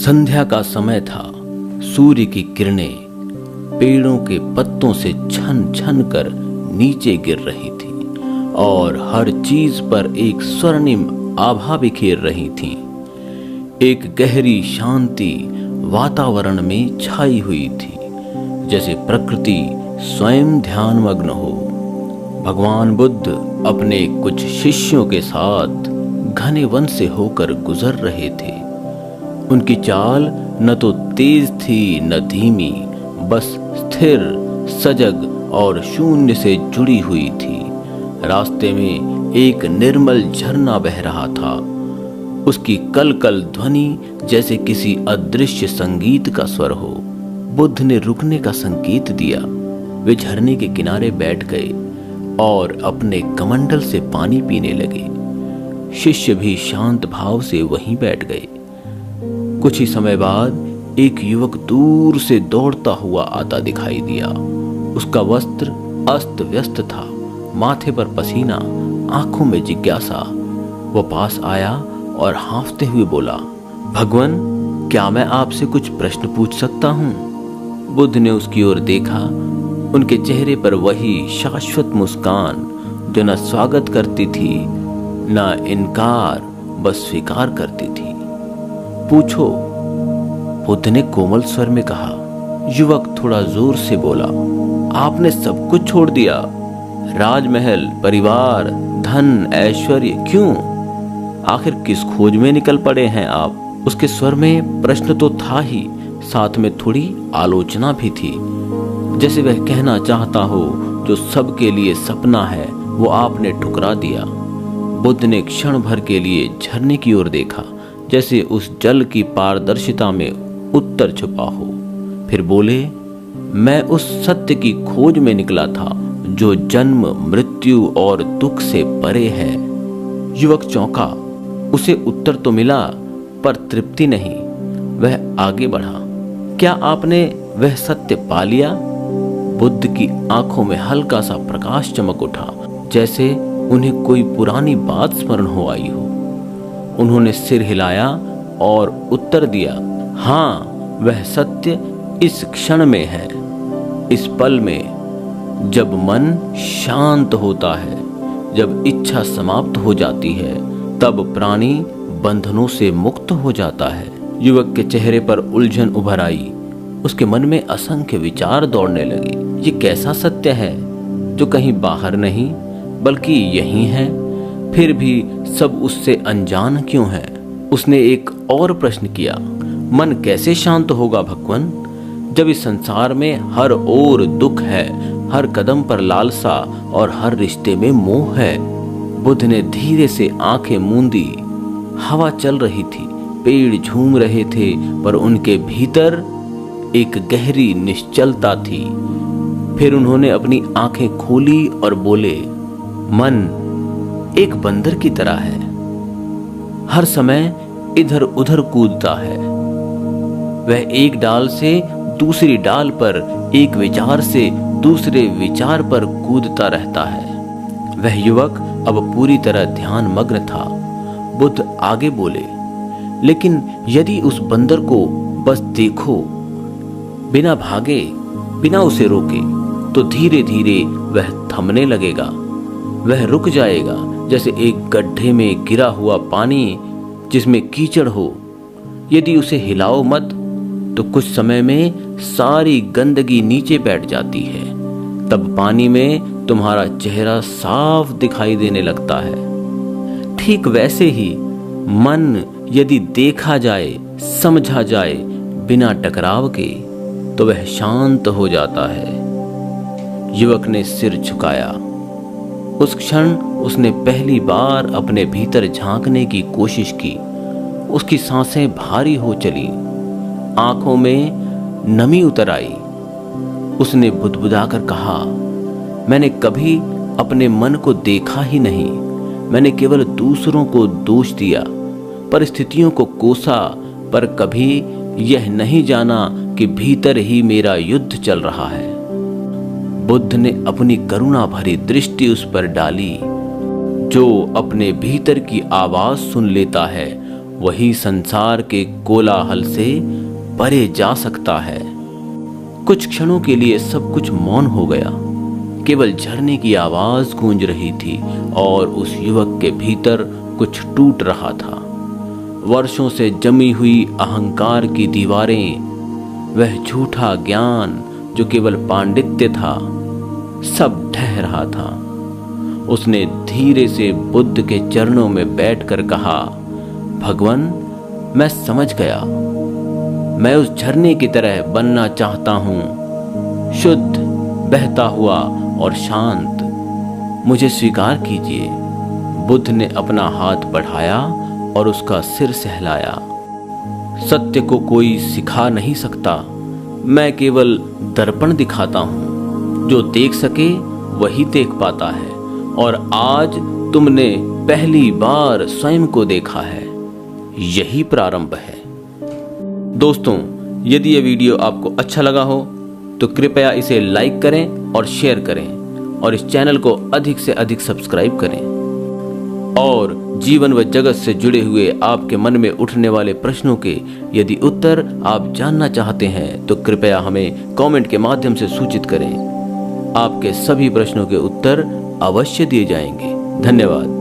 संध्या का समय था। सूर्य की किरणें पेड़ों के पत्तों से छन छन कर नीचे गिर रही थी और हर चीज पर एक स्वर्णिम आभा बिखेर रही थी। एक गहरी शांति वातावरण में छाई हुई थी, जैसे प्रकृति स्वयं ध्यानमग्न हो। भगवान बुद्ध अपने कुछ शिष्यों के साथ घने वन से होकर गुजर रहे थे। उनकी चाल न तो तेज थी न धीमी, बस स्थिर, सजग और शून्य से जुड़ी हुई थी। रास्ते में एक निर्मल झरना बह रहा था। उसकी कल कल ध्वनि जैसे किसी अदृश्य संगीत का स्वर हो। बुद्ध ने रुकने का संकेत दिया। वे झरने के किनारे बैठ गए और अपने कमंडल से पानी पीने लगे। शिष्य भी शांत भाव से वहीं बैठ गए। कुछ ही समय बाद एक युवक दूर से दौड़ता हुआ आता दिखाई दिया। उसका वस्त्र अस्त व्यस्त था, माथे पर पसीना, आंखों में जिज्ञासा। वो पास आया और हाँफते हुए बोला, भगवान, क्या मैं आपसे कुछ प्रश्न पूछ सकता हूँ? बुद्ध ने उसकी ओर देखा। उनके चेहरे पर वही शाश्वत मुस्कान जो न स्वागत करती थी न इनकार, बस स्वीकार करती थी। पूछो, बुद्ध ने कोमल स्वर में कहा। युवक थोड़ा जोर से बोला, आपने सब कुछ छोड़ दिया? राजमहल, परिवार, धन, ऐश्वर्य, क्यों? आखिर किस खोज में निकल पड़े हैं आप? उसके स्वर में प्रश्न तो था ही, साथ में थोड़ी आलोचना भी थी, जैसे वह कहना चाहता हो जो सबके लिए सपना है वो आपने ठुकरा दिया। बुद्ध ने क्षण भर के लिए झरने की ओर देखा, जैसे उस जल की पारदर्शिता में उत्तर छुपा हो। फिर बोले, मैं उस सत्य की खोज में निकला था जो जन्म, मृत्यु और दुख से परे है। युवक चौंका। उसे उत्तर तो मिला, पर तृप्ति नहीं। वह आगे बढ़ा। क्या आपने वह सत्य पा लिया? बुद्ध की आंखों में हल्का सा प्रकाश चमक उठा, जैसे उन्हें कोई पुरानी बात स्मरण हो आई हो। उन्होंने सिर हिलाया और उत्तर दिया, हाँ, वह सत्य इस क्षण में है, इस पल में, जब मन शांत होता है, जब इच्छा समाप्त हो जाती है, तब प्राणी बंधनों से मुक्त हो जाता है। युवक के चेहरे पर उलझन उभर आई। उसके मन में असंख्य विचार दौड़ने लगे। ये कैसा सत्य है जो कहीं बाहर नहीं बल्कि यहीं है? फिर भी सब उससे अनजान क्यों है? उसने एक और प्रश्न किया, मन कैसे शांत होगा भगवान, जब इस संसार में हर ओर दुख है, हर कदम पर लालसा और हर रिश्ते में मोह है। बुद्ध ने धीरे से आंखें मूंदी। हवा चल रही थी, पेड़ झूम रहे थे, पर उनके भीतर एक गहरी निश्चलता थी। फिर उन्होंने अपनी आंखें खोली और बोले, मन एक बंदर की तरह है, हर समय इधर उधर कूदता है। वह एक डाल से दूसरी डाल पर, एक विचार से दूसरे विचार पर कूदता रहता है। वह युवक अब पूरी तरह ध्यान मग्न था। बुद्ध आगे बोले, लेकिन यदि उस बंदर को बस देखो, बिना भागे, बिना उसे रोके, तो धीरे धीरे वह थमने लगेगा। वह रुक जाएगा, जैसे एक गड्ढे में गिरा हुआ पानी जिसमें कीचड़ हो। यदि उसे हिलाओ मत, तो कुछ समय में सारी गंदगी नीचे बैठ जाती है। तब पानी में तुम्हारा चेहरा साफ दिखाई देने लगता है। ठीक वैसे ही मन यदि देखा जाए, समझा जाए बिना टकराव के, तो वह शांत हो जाता है। युवक ने सिर झुकाया। उस क्षण उसने पहली बार अपने भीतर झांकने की कोशिश की। उसकी सांसें भारी हो चली, आंखों में नमी उतर आई। उसने बुदबुदाकर कहा, मैंने कभी अपने मन को देखा ही नहीं। मैंने केवल दूसरों को दोष दिया, परिस्थितियों को कोसा, पर कभी यह नहीं जाना कि भीतर ही मेरा युद्ध चल रहा है। बुद्ध ने अपनी करुणा भरी दृष्टि उस पर डाली। जो अपने भीतर की आवाज सुन लेता है, वही संसार के कोलाहल से परे जा सकता है। कुछ क्षणों के लिए सब कुछ मौन हो गया। केवल झरने की आवाज गूंज रही थी और उस युवक के भीतर कुछ टूट रहा था। वर्षों से जमी हुई अहंकार की दीवारें, वह झूठा ज्ञान जो केवल पांडित्य था, सब ढह रहा था। उसने धीरे से बुद्ध के चरणों में बैठकर कहा, भगवान, मैं समझ गया। मैं उस झरने की तरह बनना चाहता हूं, शुद्ध, बहता हुआ और शांत। मुझे स्वीकार कीजिए। बुद्ध ने अपना हाथ बढ़ाया और उसका सिर सहलाया। सत्य को कोई सिखा नहीं सकता, मैं केवल दर्पण दिखाता हूं। जो देख सके वही देख पाता है, और आज तुमने पहली बार स्वयं को देखा है। यही प्रारंभ है। दोस्तों, यदि यह वीडियो आपको अच्छा लगा हो तो कृपया इसे लाइक करें और शेयर करें, और इस चैनल को अधिक से अधिक सब्सक्राइब करें। और जीवन व जगत से जुड़े हुए आपके मन में उठने वाले प्रश्नों के यदि उत्तर आप जानना चाहते हैं तो कृपया हमें कमेंट के माध्यम से सूचित करें। आपके सभी प्रश्नों के उत्तर अवश्य दिए जाएंगे। धन्यवाद।